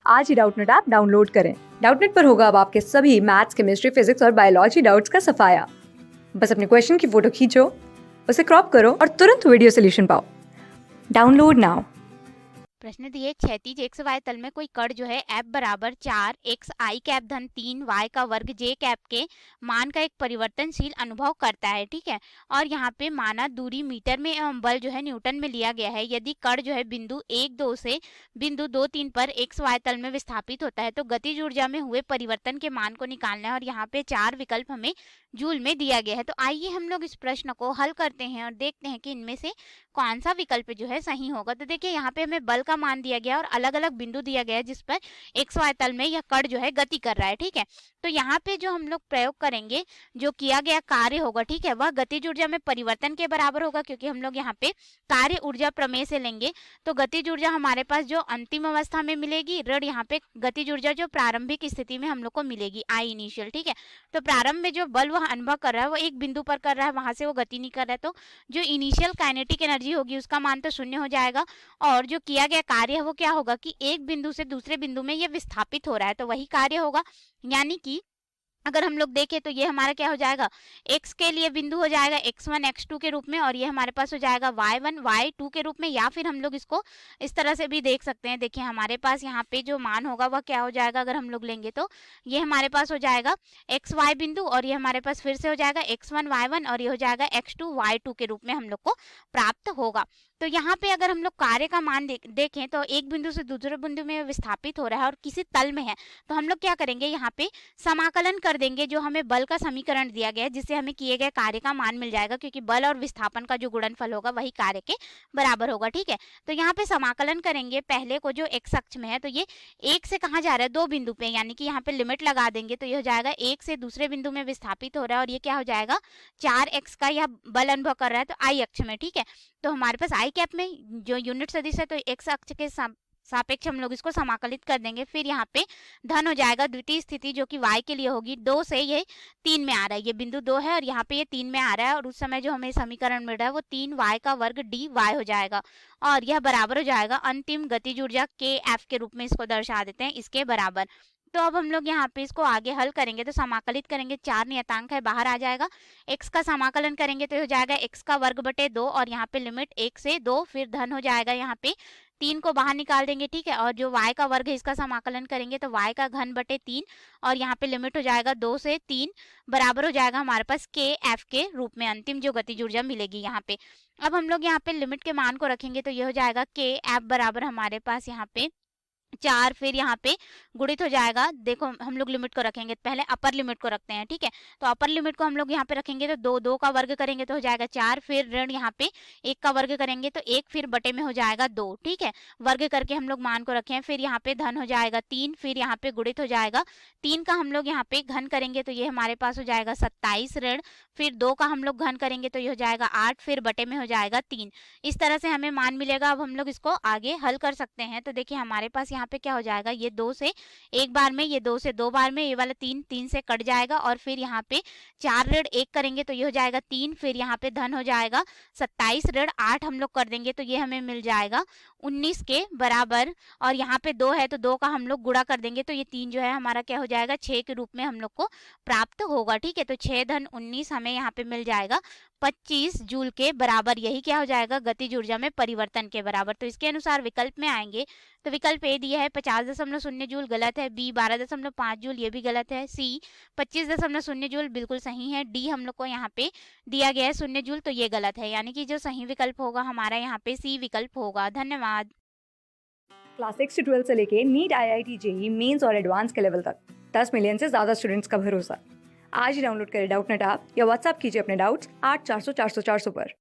आज ही Doubtnut app download करें। Doubtnut पर होगा अब आपके सभी मैथ्स, केमिस्ट्री, फिजिक्स और बायोलॉजी डाउट्स का सफाया। बस अपने क्वेश्चन की फोटो खींचो, उसे क्रॉप करो और तुरंत वीडियो सोल्यूशन पाओ। Download now. प्रश्न दिए क्षैतिज एक्स वाई तल में कोई कण जो है एफ बराबर 4 एक्स आई कैप धन 3 वाई का वर्ग जे कैप के मान का एक परिवर्तनशील अनुभव करता है। ठीक है, और यहाँ पे माना दूरी मीटर में एवं बल जो है न्यूटन में लिया गया है। यदि कण जो है बिंदु 1 2 से बिंदु 2 3 पर एक्स वाई तल में विस्थापित होता है तो गतिज ऊर्जा में हुए परिवर्तन के मान को निकालना है। और यहाँ पे 4 विकल्प हमें जूल में दिया गया है। तो आइए हम लोग इस प्रश्न को हल करते हैं और देखते हैं कि इनमें से कौन सा विकल्प जो है सही होगा। तो देखिए यहाँ पे हमें बल का मान दिया गया और अलग अलग बिंदु दिया गया है जिस पर एक्स वाई तल में यह कण जो है गति कर रहा है। ठीक है, तो यहाँ पे जो हम लोग प्रयोग करेंगे, जो किया गया कार्य होगा, ठीक है, वह गतिज ऊर्जा में परिवर्तन के बराबर होगा, क्योंकि हम लोग यहाँ पे कार्य ऊर्जा प्रमेय से लेंगे। तो गतिज ऊर्जा हमारे पास जो अंतिम अवस्था में मिलेगी ऋण यहाँ पे गतिज ऊर्जा जो प्रारंभिक स्थिति में हम लोग को मिलेगी आई इनिशियल। ठीक है, तो प्रारंभ में जो बल वह अनुभव कर रहा है वो एक बिंदु पर कर रहा है, वहां से वो गति नहीं कर रहा है, तो जो इनिशियल काइनेटिक एनर्जी होगी उसका मान तो शून्य हो जाएगा। और जो किया गया कार्य है वो क्या होगा कि एक बिंदु से दूसरे बिंदु में ये विस्थापित हो रहा है, तो वही कार्य होगा। यानी कि अगर हम लोग देखें तो ये हमारा क्या हो जाएगा, x के लिए बिंदु हो जाएगा x1 x2 के रूप में, और ये हमारे पास हो जाएगा y1 y2 के रूप में। या फिर हम लोग इसको इस तरह से भी देख सकते हैं। देखिए हमारे पास यहाँ पे जो मान होगा वह क्या हो जाएगा, अगर हम लोग लेंगे तो ये हमारे पास हो जाएगा एक्स वाई बिंदु, और ये हमारे पास फिर से हो जाएगा x1 y1, और ये हो जाएगा x2 y2 के रूप में हम लोग को प्राप्त होगा। तो यहाँ पे अगर हम लोग कार्य का मान देखें तो एक बिंदु से दूसरे बिंदु में विस्थापित हो रहा है और किसी तल में है, तो हम लोग क्या करेंगे, यहाँ पे समाकलन कर देंगे जो हमें बल का समीकरण दिया गया है, जिससे हमें किए गए कार्य का मान मिल जाएगा, क्योंकि बल और विस्थापन का जो गुणनफल होगा वही कार्य के बराबर होगा। ठीक है, तो यहाँ पे समाकलन करेंगे पहले को जो एक्स अक्ष में है, तो ये एक से कहाँ जा रहा है, दो बिंदु पे, यानी कि यहाँ पे लिमिट लगा देंगे तो ये हो जाएगा एक से दूसरे बिंदु में विस्थापित हो रहा है, और ये क्या हो जाएगा 4x का यह बल अनुभव कर रहा है, तो आई अक्ष में। ठीक है, तो हमारे पास आई कैप में जो यूनिट सदिश है तो एक्स अक्ष के सापेक्ष हम लोग इसको समाकलित कर देंगे। फिर यहाँ पे धन हो जाएगा द्वितीय स्थिति जो कि y के लिए होगी, 2 से ये 3 में आ रहा है, ये बिंदु 2 है और यहाँ पे ये 3 में आ रहा है, और उस समय जो हमें समीकरण मिल रहा है वो 3y का वर्ग dy हो जाएगा, और यह बराबर हो जाएगा अंतिम गतिज ऊर्जा के एफ के रूप में इसको दर्शा देते हैं, इसके बराबर। तो अब हम लोग यहाँ पे इसको आगे हल करेंगे, तो समाकलित करेंगे, 4 नियतांक है बाहर आ जाएगा, x का समाकलन करेंगे तो हो जाएगा x का वर्ग बटे 2, और यहाँ पे लिमिट 1 से 2, फिर धन हो जाएगा यहाँ पे 3 को बाहर निकाल देंगे। ठीक है, और जो y का वर्ग है इसका समाकलन करेंगे तो y का घन बटे 3, और यहाँ पे लिमिट हो जाएगा 2 से 3, बराबर हो जाएगा हमारे पास के एफ के रूप में अंतिम जो गतिज ऊर्जा मिलेगी यहाँ पे। अब हम लोग यहाँ पे लिमिट के मान को रखेंगे तो ये हो जाएगा के एफ बराबर हमारे पास यहाँ पे 4, फिर यहाँ पे गुणित हो जाएगा। देखो हम लोग लिमिट को रखेंगे, पहले अपर लिमिट को रखते हैं। ठीक है, तो अपर लिमिट को हम लोग यहाँ पे रखेंगे तो 2 2 का वर्ग करेंगे तो हो जाएगा 4, फिर ऋण यहाँ पे 1 का वर्ग करेंगे तो 1, फिर बटे में हो जाएगा 2। ठीक है, वर्ग करके हम लोग मान को रखे हैं, फिर यहाँ पे धन हो जाएगा 3, फिर यहाँ पे गुणित हो जाएगा 3 का हम लोग यहाँ पे घन करेंगे तो ये हमारे पास हो जाएगा 27, ऋण फिर 2 का हम लोग घन करेंगे तो ये हो जाएगा 8, फिर बटे में हो जाएगा 3। इस तरह से हमें मान मिलेगा। अब हम लोग इसको आगे हल कर सकते हैं, तो देखिए हमारे पास यहाँ पे क्या हो जाएगा, ये 2 से एक बार में, ये 2 से 2 बार में, ये वाला 3 3 से कट जाएगा, और फिर यहाँ पे 4 ऋण 1 करेंगे तो ये हो जाएगा 3, फिर यहाँ पे धन हो जाएगा 27, ऋण 8 हम लोग कर देंगे तो ये हमें मिल जाएगा 19 के बराबर, और यहाँ पे 2 है तो 2 का हम लोग गुणा कर देंगे तो ये 3 जो है हमारा क्या हो जाएगा 6 के रूप में हम लोग को प्राप्त होगा। ठीक है, तो 6 धन 19 हमें यहाँ पे मिल जाएगा 25 जूल के बराबर। यही क्या हो जाएगा, गतिज ऊर्जा में परिवर्तन के बराबर। तो इसके अनुसार विकल्प में आएंगे तो विकल्प ए दिया है 50.0 जूल, गलत है। बी 12.5 जूल, ये भी गलत है। सी 25.0 जूल बिल्कुल सही है। डी हम लोग को यहाँ पे दिया गया है 0 जूल, तो ये गलत है, यानी कि जो सही विकल्प होगा हमारा यहाँ पे सी विकल्प होगा। धन्यवाद। क्लास 6 से 12 से लेके नीट, IIT, JEE मेंस और एडवांस के लेवल तक 10 मिलियन से ज्यादा स्टूडेंट्स का भरोसा। आज ही डाउनलोड करें डाउटनेट ऐप या व्हाट्सएप कीजिए अपने डाउट्स 8400 400 400 पर।